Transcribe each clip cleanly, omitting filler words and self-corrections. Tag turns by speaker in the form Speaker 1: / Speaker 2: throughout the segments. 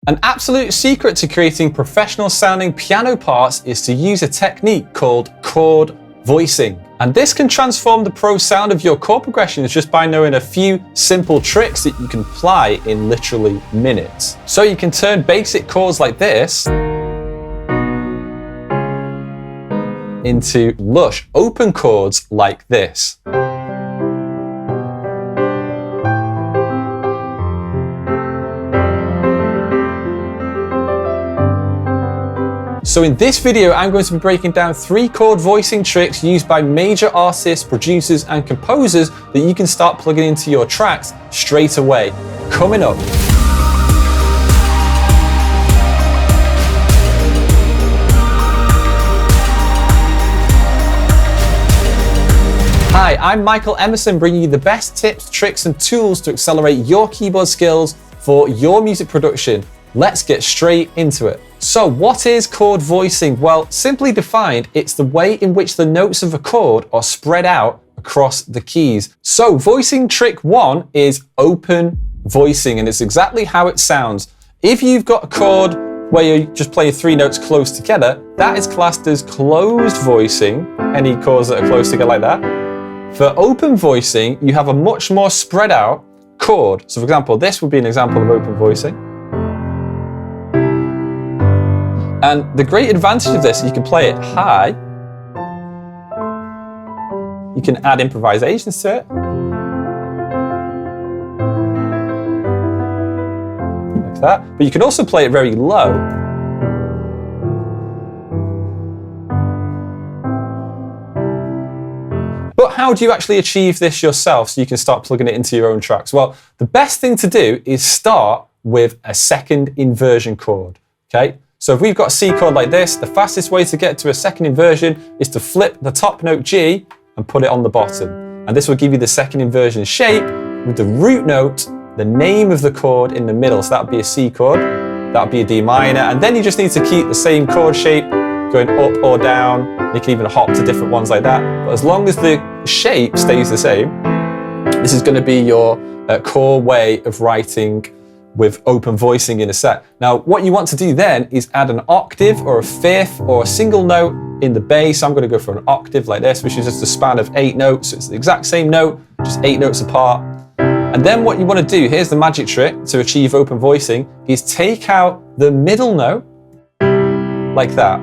Speaker 1: An absolute secret to creating professional sounding piano parts is to use a technique called chord voicing. And this can transform the pro sound of your chord progressions just by knowing a few simple tricks that you can apply in literally minutes. So you can turn basic chords like this into lush open chords like this. So in this video, I'm going to be breaking down 3 chord voicing tricks used by major artists, producers, and composers that you can start plugging into your tracks straight away. Coming up. Hi, I'm Michael Emmerson, bringing you the best tips, tricks, and tools to accelerate your keyboard skills for your music production. Let's get straight into it. So what is chord voicing? Well, simply defined, it's the way in which the notes of a chord are spread out across the keys. So voicing trick 1 is open voicing, and it's exactly how it sounds. If you've got a chord where you just play 3 notes close together, that is classed as closed voicing, any chords that are close together like that. For open voicing, you have a much more spread out chord. So for example, this would be an example of open voicing. And the great advantage of this, you can play it high. You can add improvisations to it. Like that. But you can also play it very low. But how do you actually achieve this yourself so you can start plugging it into your own tracks? Well, the best thing to do is start with a second inversion chord, okay? So if we've got a C chord like this, the fastest way to get to a second inversion is to flip the top note G and put it on the bottom. And this will give you the second inversion shape with the root note, the name of the chord in the middle. So that would be a C chord, that would be a D minor. And then you just need to keep the same chord shape going up or down. You can even hop to different ones like that. But as long as the shape stays the same, this is going to be your core way of writing with open voicing in a set. Now, what you want to do then is add an octave or a fifth or a single note in the bass. I'm going to go for an octave like this, which is just a span of 8 notes. So it's the exact same note, just 8 notes apart. And then what you want to do, here's the magic trick to achieve open voicing, is take out the middle note like that.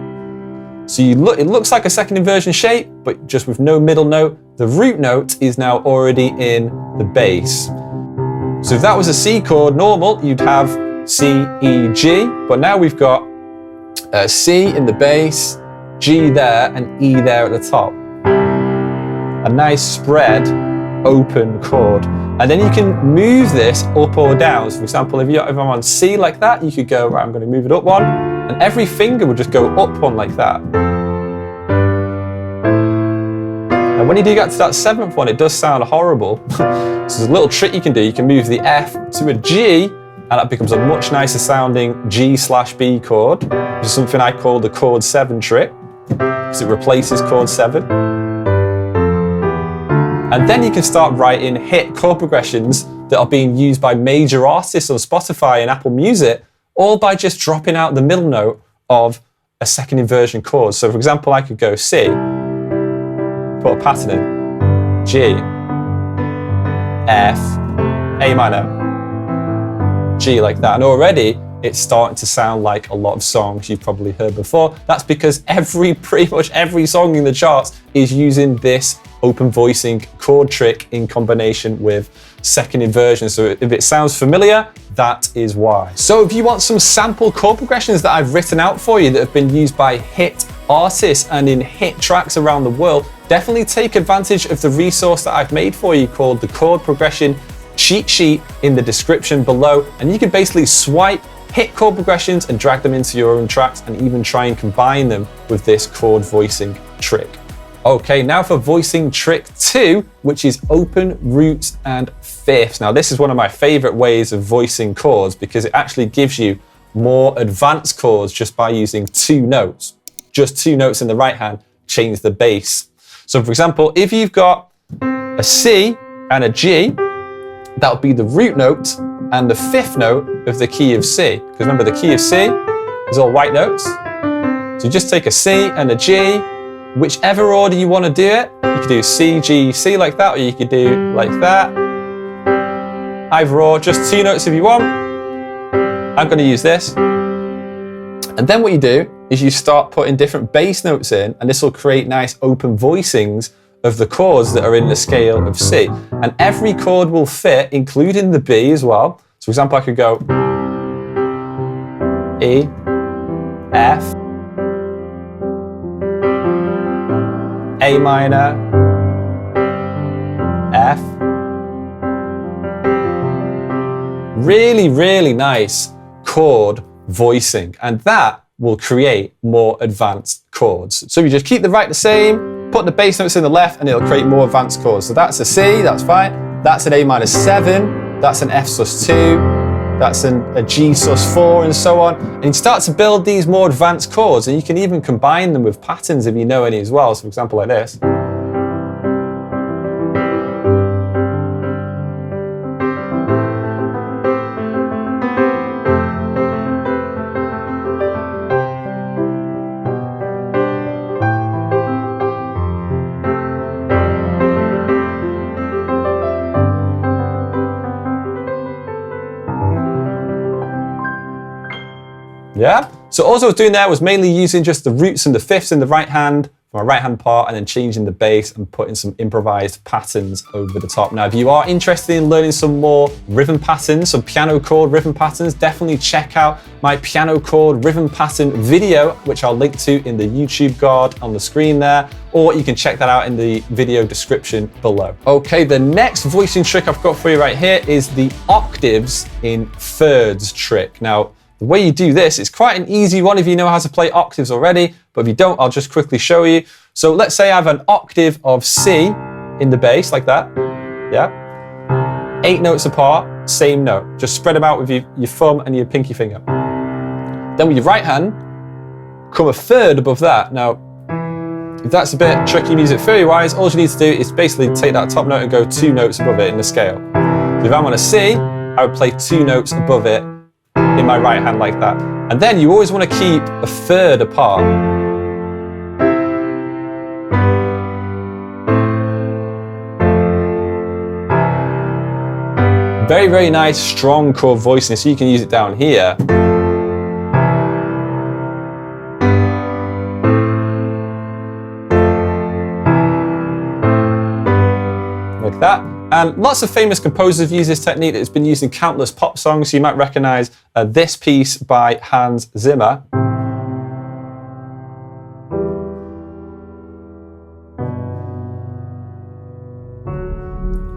Speaker 1: So it looks like a second inversion shape, but just with no middle note. The root note is now already in the bass. So if that was a C chord normal, you'd have C, E, G, but now we've got C in the bass, G there, and E there at the top. A nice spread, open chord. And then you can move this up or down. So for example, if I'm on C like that, you could go, right, I'm going to move it up 1, and every finger would just go up 1 like that. And when you do get to that 7th one, it does sound horrible. So there's a little trick you can do. You can move the F to a G, and that becomes a much nicer sounding G/B chord, which is something I call the chord 7 trick, because it replaces chord 7. And then you can start writing hit chord progressions that are being used by major artists on Spotify and Apple Music, all by just dropping out the middle note of a second inversion chord. So for example, I could go C, put a pattern in, G, F, A minor, G like that. And already it's starting to sound like a lot of songs you've probably heard before. That's because pretty much every song in the charts is using this open voicing chord trick in combination with second inversion. So if it sounds familiar, that is why. So if you want some sample chord progressions that I've written out for you that have been used by hit artists and in hit tracks around the world, definitely take advantage of the resource that I've made for you called the chord progression cheat sheet in the description below. And you can basically swipe hit chord progressions and drag them into your own tracks and even try and combine them with this chord voicing trick. Okay, now for voicing trick 2, which is open roots and fifths. Now this is one of my favorite ways of voicing chords because it actually gives you more advanced chords just by using 2 notes. Just 2 notes in the right hand change the bass. So for example, if you've got a C and a G, that would be the root note and the 5th note of the key of C. Because remember, the key of C is all white notes. So you just take a C and a G, whichever order you want to do it. You could do C, G, C like that, or you could do like that. Either or, just 2 notes if you want. I'm going to use this. And then what you do is you start putting different bass notes in, and this will create nice open voicings of the chords that are in the scale of C. And every chord will fit, including the B as well. So for example, I could go E, F, A minor, F. Really, really nice chord voicing, and that will create more advanced chords. So you just keep the right the same, put the bass notes in the left, and it'll create more advanced chords. So that's a C, that's fine. That's an A minor 7, that's an F sus2, that's a G sus4, and so on. And you start to build these more advanced chords, and you can even combine them with patterns if you know any as well. So for example, like this. Yeah? So all I was doing there was mainly using just the roots and the fifths in the right hand, for my right hand part, and then changing the bass and putting some improvised patterns over the top. Now, if you are interested in learning some more rhythm patterns, some piano chord rhythm patterns, definitely check out my piano chord rhythm pattern video, which I'll link to in the YouTube card on the screen there, or you can check that out in the video description below. Okay, the next voicing trick I've got for you right here is the octaves in thirds trick. Now, the way you do this is quite an easy one if you know how to play octaves already, but if you don't, I'll just quickly show you. So let's say I have an octave of C in the bass, like that, yeah? 8 notes apart, same note. Just spread them out with your thumb and your pinky finger. Then with your right hand, come a third above that. Now, if that's a bit tricky music theory-wise, all you need to do is basically take that top note and go 2 notes above it in the scale. So if I'm on a C, I would play 2 notes above it in my right hand like that. And then you always want to keep a third apart. Very, very nice, strong chord voicing, so you can use it down here. Like that. And lots of famous composers have used this technique. It's been used in countless pop songs. So you might recognize this piece by Hans Zimmer.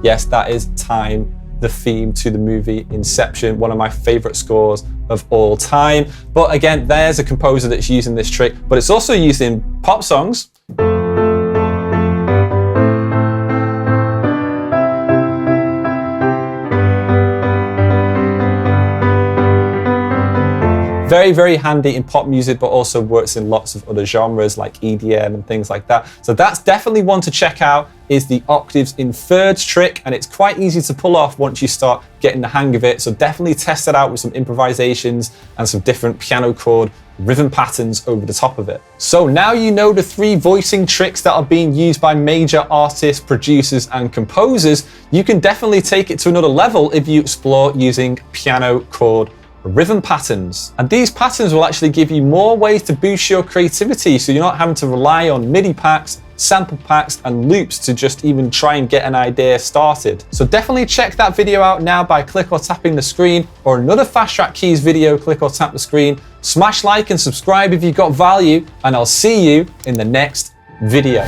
Speaker 1: Yes, that is Time, the theme to the movie Inception, one of my favorite scores of all time. But again, there's a composer that's using this trick, but it's also used in pop songs. Very, very handy in pop music, but also works in lots of other genres like EDM and things like that. So that's definitely one to check out, is the octaves in thirds trick, and it's quite easy to pull off once you start getting the hang of it. So definitely test it out with some improvisations and some different piano chord rhythm patterns over the top of it. So now you know the 3 voicing tricks that are being used by major artists, producers, and composers. You can definitely take it to another level if you explore using piano chord rhythm patterns. And these patterns will actually give you more ways to boost your creativity, so you're not having to rely on MIDI packs, sample packs, and loops to just even try and get an idea started. So definitely check that video out now by click or tapping the screen, or another Fast Track Keys video, click or tap the screen. Smash like and subscribe if you got value, and I'll see you in the next video.